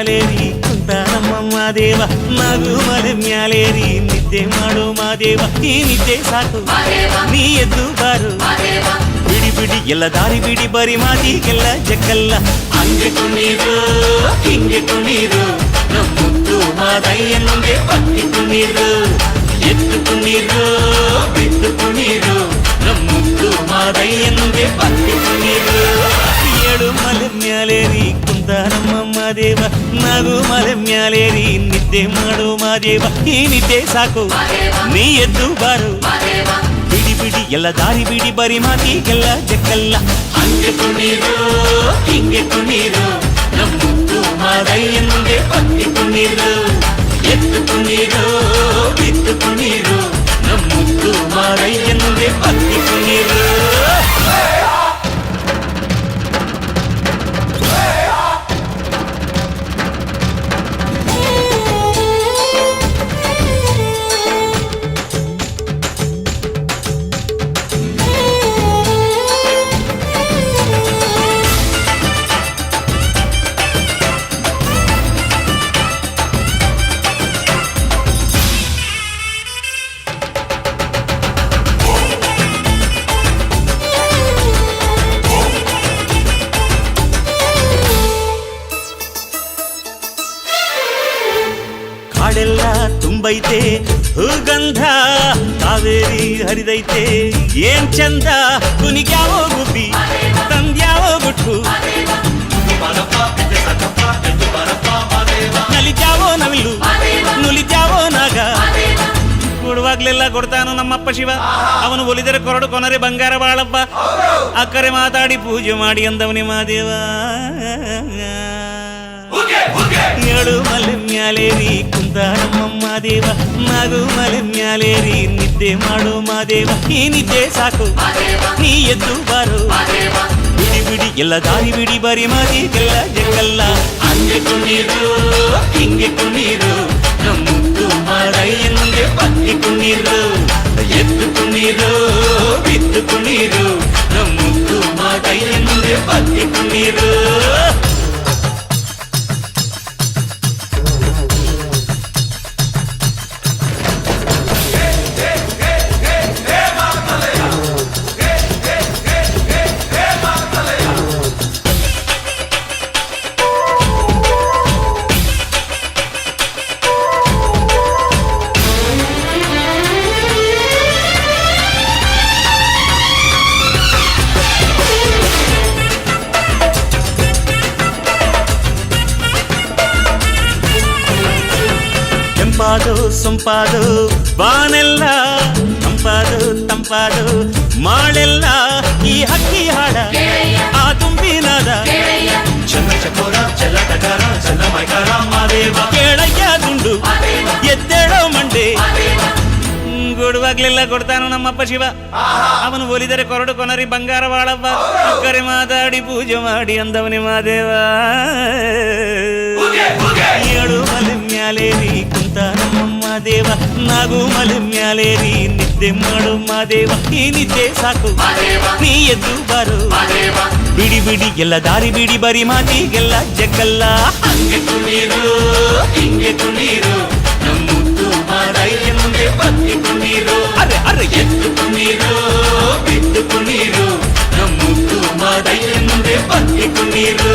ಮ್ಯಾಲೇರಿ ಕುಂತಾನಮ್ಮ ಮಾದೇವ ನಗು ಮಲೆ ಮ್ಯಾಲೇರಿ ನಿದ್ದೆ ಮಾಡು ಮಾದೇವ ಈ ನಿದ್ದೆ ಸಾಕು ನೀ ಎದ್ದು ಬಾರು ಬಿಡಿ ಬಿಡಿ ಎಲ್ಲ ದಾರಿ ಬಿಡಿ ಬರಿ ಮಾತಿಗೆಲ್ಲ ಜಗ್ಗಲ್ಲ ಹಂಗೆ ಕುಣೀರು ಹಿಂಗೆ ಕುಣೀರು ನಮ್ಮುತ್ತು ಮಾದಯ್ಯನಿಗೆ ಪತ್ತಿ ಕುಣೀರು ಎದ್ದು ಕುಣೀರು ಬಿದ್ದು ಕುಣೀರು ನಮ್ಮುತ್ತು ಮಾದಯ್ಯನಿಗೆ ಪತ್ತಿ ಕುಣೀರು ಏಳು ಮಲೆ ಮ್ಯಾಲೇರಿ ಕುಂತಾನಮ್ಮ ಮಾದೇವ ನಗು ಮಲೆ ಮ್ಯಾಲೇರಿ ನಿದ್ದೆ ಮಾಡು ಮಾದೇವ ಈ ನಿದ್ದೆ ಸಾಕು ನೀ ಎದ್ದು ಬಾರು ಬಿಡಿ ಬಿಡಿ ಎಲ್ಲ ದಾರಿ ಬಿಡಿ ಬರಿ ಮಾತಿಗೆಲ್ಲ ಜಕ್ಕಲ್ಲ ಹಂಗೆ ಕುಣೀರು ಹಿಂಗೆ ಕುಣೀರು ನಮ್ಮುತ್ತು ಮಾದಯ್ಯನಿಗೆ ಪತ್ತಿ ಕುಣೀರು ಎದ್ದು ಕುಣೀರು ಬಿದ್ದು ಕುಣೀರು ನಮ್ಮುತ್ತು ಮಾದಯ್ಯನಿಗೆ ಪತ್ತಿ ಕುಣೀರು ಕಾಡೆಲ್ಲ ತುಂಬೈತೆ ಹೂಗಂಧ ಕಾವೇರಿ ಹರಿದೈತೆ ಏನ್ ಚಂದ ಕುನಿಗ್ಯಾವೋ ಗುಬ್ಬಿ ತಂದ್ಯಾವೋ ಗುಟ್ಟು ನಲಿಜಾವೋ ನವಿಲು ನುಲಿಜಾವೋ ನಾಗ ಕೊಡುವಾಗ್ಲೆಲ್ಲ ಕೊಡ್ತಾನು ನಮ್ಮಪ್ಪ ಶಿವ ಅವನು ಒಲಿದರೆ ಕೊರಡು ಕೊನರೆ ಬಂಗಾರ ಬಾಳಪ್ಪ ಅಕ್ಕರೆ ಮಾತಾಡಿ ಪೂಜೆ ಮಾಡಿ ಅಂದವನಿ ಮಾದೇವ ಏಳು ಮಲೆ ಮ್ಯಾಲೇರಿ ಕುಂತಾನಮ್ಮ ಮಾದೇವ ನಗು ಮಲೆ ಮ್ಯಾಲೇರಿ ನಿದ್ದೆ ಮಾಡು ಮಾದೇವ ಈ ನಿದ್ದೆ ಸಾಕು ನೀ ಎದ್ದು ಬಾರು ಬಿಡಿ ಬಿಡಿ ಎಲ್ಲ ದಾರಿ ಬಿಡಿ ಬರಿ ಮಾತಿಗೆಲ್ಲ ಜಗಲ್ಲ ಹಂಗೆ ಕುಣೀರು ಹಿಂಗೆ ಕುಣೀರು ನಮ್ಮುತ್ತು ಮಾದಯ್ಯನಿಗೆ ಪತ್ತಿ ಕುಣೀರು ಎದ್ದು ಕುಣೀರು ಬಿದ್ದು ಕುಣೀರು ನಮ್ಮುತ್ತು ಮಾದಯ್ಯನಿಗೆ ಪತ್ತಿ ಕುಣೀರು ತಂಪಾದು ಸೊಂಪಾದು ಬಾನೆಲ್ಲ ತಂಪಾದು ತಂಪಾದು ಮಾಳೆಲ್ಲ ಈ ಹಕ್ಕಿ ಹಾಡ ಆ ತುಂಬಿನಾದ ಚನ್ನ ಚಕೋರ ಚೆಲ್ಲಟಗಾರ ಚೆನ್ನ ಮೈಕಾರ ಮಾದೇವ ಕೇಳಯ್ಯ ದುಂಡು ಎದ್ದೇಳೋ ಮಂಡೆ ಕೊಡುವಾಗ್ಲೆಲ್ಲ ಕೊಡ್ತಾನು ನಮ್ಮಪ್ಪ ಶಿವ ಅವನು ಒಲಿದರೆ ಕೊರಡು ಕೊನರಿ ಬಂಗಾರ ಬಾಳಪ್ಪ ಅಕ್ಕರೆ ಮಾತಾಡಿ ಪೂಜೆ ಮಾಡಿ ಅಂದವನಿ ಮಾದೇವ ಏಳು ಮಲೆ ಮ್ಯಾಲೇರಿ ಕುಂತಾನಮ್ಮ ಮಾದೇವ ನಗು ಮಲೆ ಮ್ಯಾಲೇರಿ ನಿದ್ದೆ ಮಾಡು ಮಾದೇವ ಈ ನಿದ್ದೆ ಸಾಕು ನೀ ಎದ್ದು ಬಾರು ಬಿಡಿ ಬಿಡಿ ಎಲ್ಲ ದಾರಿ ಬಿಡಿ ಬರಿ ಮಾತಿಗೆಲ್ಲ ಜಗ್ಗಲ್ಲ ಹಂಗೆ ಕುಣೀರು ಹಿಂಗೆ ಕುಣೀರು ನಮ್ಮುತ್ತು ಮಾದಯ್ಯನಿಗೆ ಪತ್ತಿ ಕುಣೀರು ಅರೆ ಅರೆ ಎದ್ದು ಕುಣೀರು ಬಿದ್ದು ಕುಣೀರು ನಮ್ಮುತ್ತು ಮಾದಯ್ಯನಿಗೆ ಪತ್ತಿ ಕುಣೀರು